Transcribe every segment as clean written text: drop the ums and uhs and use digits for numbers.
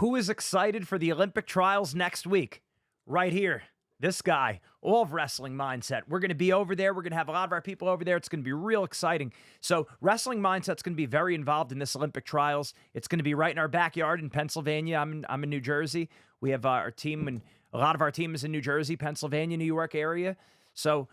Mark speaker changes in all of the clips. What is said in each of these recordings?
Speaker 1: Who is excited for the Olympic trials next week? Right here. This guy, all of Wrestling Mindset. We're going to be over there. We're going to have a lot of our people over there. It's going to be real exciting. So Wrestling Mindset's going to be very involved in this Olympic trials. It's going to be right in our backyard in Pennsylvania. I'm in New Jersey. We have our team, and a lot of our team is in New Jersey, Pennsylvania, New York area. So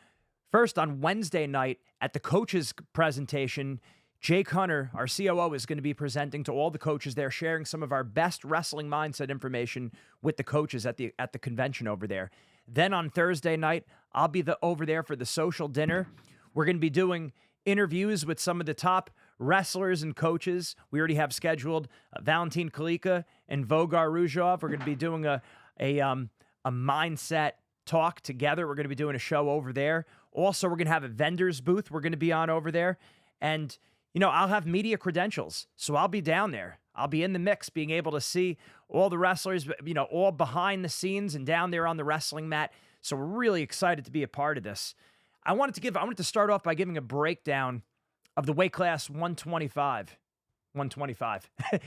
Speaker 1: first on Wednesday night at the coaches presentation, Jake Hunter, our COO, is going to be presenting to all the coaches there, sharing some of our best Wrestling Mindset information with the coaches at the convention over there. Then on Thursday night, I'll be over there for the social dinner. We're going to be doing interviews with some of the top wrestlers and coaches. We already have scheduled Valentin Kalika and Vogar Ruzhov. We're going to be doing a mindset talk together. We're going to be doing a show over there. Also, we're going to have a vendor's booth we're going to be on over there. And I'll have media credentials, so I'll be down there. I'll be in the mix, being able to see all the wrestlers, all behind the scenes and down there on the wrestling mat. So we're really excited to be a part of this. I wanted to start off by giving a breakdown of the weight class 125.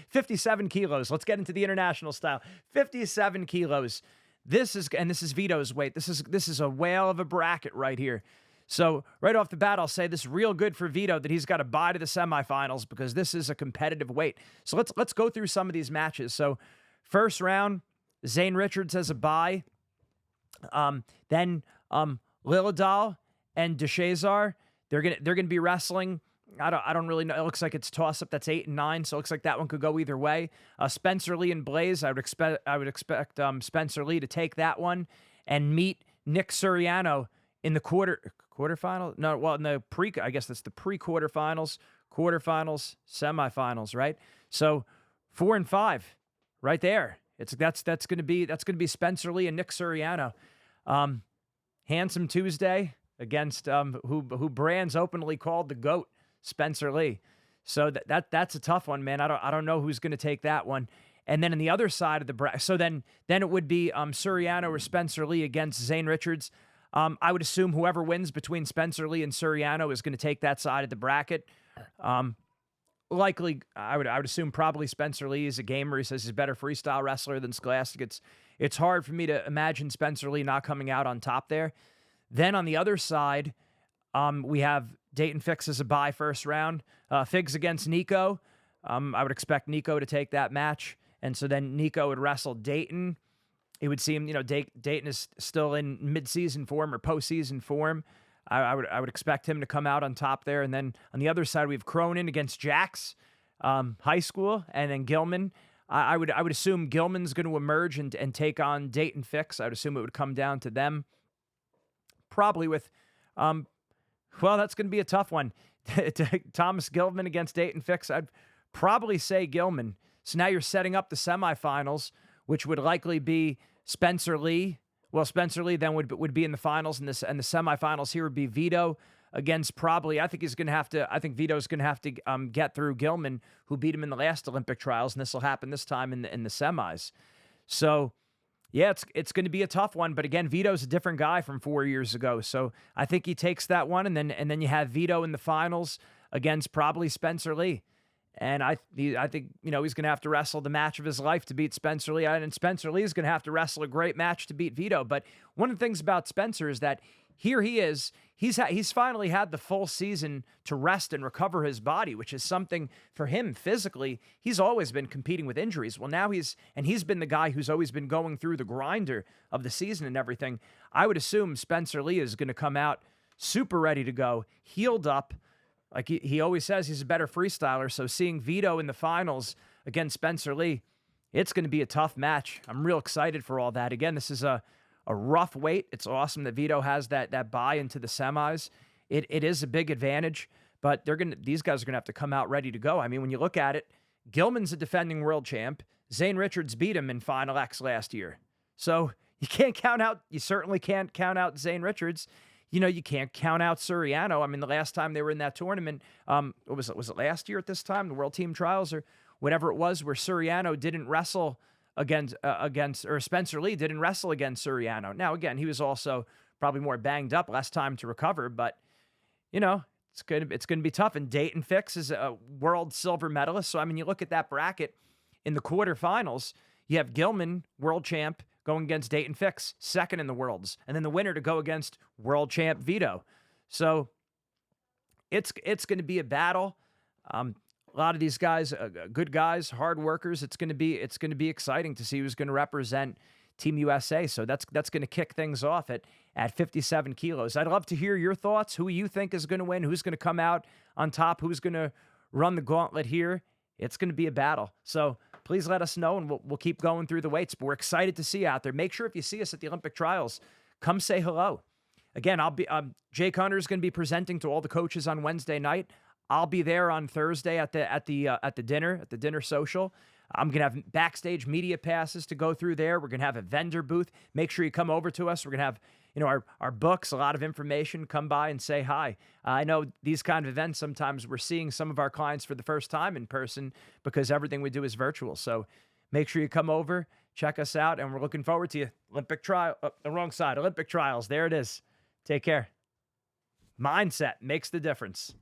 Speaker 1: 57 kilos. Let's get into the international style. 57 kilos. This is Vito's weight. This is a whale of a bracket right here. So right off the bat, I'll say this is real good for Vito that he's got to bye to the semifinals because this is a competitive weight. So let's go through some of these matches. So first round, Zane Richards has a bye. Then Lilladal and DeShazar, they're gonna be wrestling. I don't really know. It looks like it's toss up. That's 8 and 9. So it looks like that one could go either way. Spencer Lee and Blaze, I would expect Spencer Lee to take that one and meet Nick Suriano in the quarterfinal? No, well, in the I guess that's the pre-quarterfinals, quarterfinals, semifinals, right? So 4 and 5, right there. That's gonna be Spencer Lee and Nick Suriano. Handsome Tuesday against who Brands openly called the GOAT, Spencer Lee. So that's a tough one, man. I don't know who's gonna take that one. And then on the other side of the bracket, so then it would be Suriano or Spencer Lee against Zane Richards. I would assume whoever wins between Spencer Lee and Suriano is going to take that side of the bracket. Likely, I would assume probably Spencer Lee is a gamer. He says he's a better freestyle wrestler than Scholastic. It's hard for me to imagine Spencer Lee not coming out on top there. Then on the other side, we have Dayton Fix as a bye first round. Figs against Nico. I would expect Nico to take that match. And so then Nico would wrestle Dayton. It would seem, Dayton is still in mid-season form or postseason form. I would expect him to come out on top there. And then on the other side, we have Cronin against Jax High School, and then Gilman. I would assume Gilman's going to emerge and take on Dayton Fix. I would assume it would come down to them. Probably with, that's going to be a tough one. Thomas Gilman against Dayton Fix. I'd probably say Gilman. So now you're setting up the semifinals, which would likely be Spencer Lee. Well, Spencer Lee then would be in the finals, and the semifinals here would be Vito against probably. I think Vito's going to have to get through Gilman, who beat him in the last Olympic trials, and this will happen this time in the semis. So, yeah, it's going to be a tough one. But again, Vito's a different guy from 4 years ago, so I think he takes that one, and then you have Vito in the finals against probably Spencer Lee. And I think, he's going to have to wrestle the match of his life to beat Spencer Lee. And Spencer Lee is going to have to wrestle a great match to beat Vito. But one of the things about Spencer is that here he is. He's finally had the full season to rest and recover his body, which is something for him physically. He's always been competing with injuries. Well, now he's been the guy who's always been going through the grinder of the season and everything. I would assume Spencer Lee is going to come out super ready to go, healed up. Like he always says, he's a better freestyler. So seeing Vito in the finals against Spencer Lee, it's going to be a tough match. I'm real excited for all that. Again, this is a rough weight. It's awesome that Vito has that bye into the semis. It is a big advantage, but these guys are going to have to come out ready to go. I mean, when you look at it, Gilman's a defending world champ. Zane Richards beat him in Final X last year. So you certainly can't count out Zane Richards. You can't count out Suriano. I mean, the last time they were in that tournament, what was it? Was it last year at this time, the World Team Trials or whatever it was, where Suriano didn't wrestle against or Spencer Lee didn't wrestle against Suriano. Now, again, he was also probably more banged up, less time to recover, but it's going to be tough. And Dayton Fix is a world silver medalist. So, I mean, you look at that bracket in the quarterfinals, You have Gilman, world champ, going against Dayton Fix, second in the worlds, and then the winner to go against world champ Vito. So it's going to be a battle. A lot of these guys, good guys, hard workers. It's going to be exciting to see who's going to represent Team USA. So that's going to kick things off at 57 kilos. I'd love to hear your thoughts. Who you think is going to win? Who's going to come out on top? Who's going to run the gauntlet here? It's going to be a battle. So please let us know, and we'll keep going through the weights. But we're excited to see you out there. Make sure if you see us at the Olympic trials, come say hello. Again, I'll be Jake Hunter is going to be presenting to all the coaches on Wednesday night. I'll be there on Thursday at the dinner social. I'm going to have backstage media passes to go through there. We're going to have a vendor booth. Make sure you come over to us. We're going to have, our books, a lot of information. Come by and say hi. I know these kind of events, sometimes we're seeing some of our clients for the first time in person because everything we do is virtual. So make sure you come over, check us out, and we're looking forward to you. Olympic trials. There it is. Take care. Mindset makes the difference.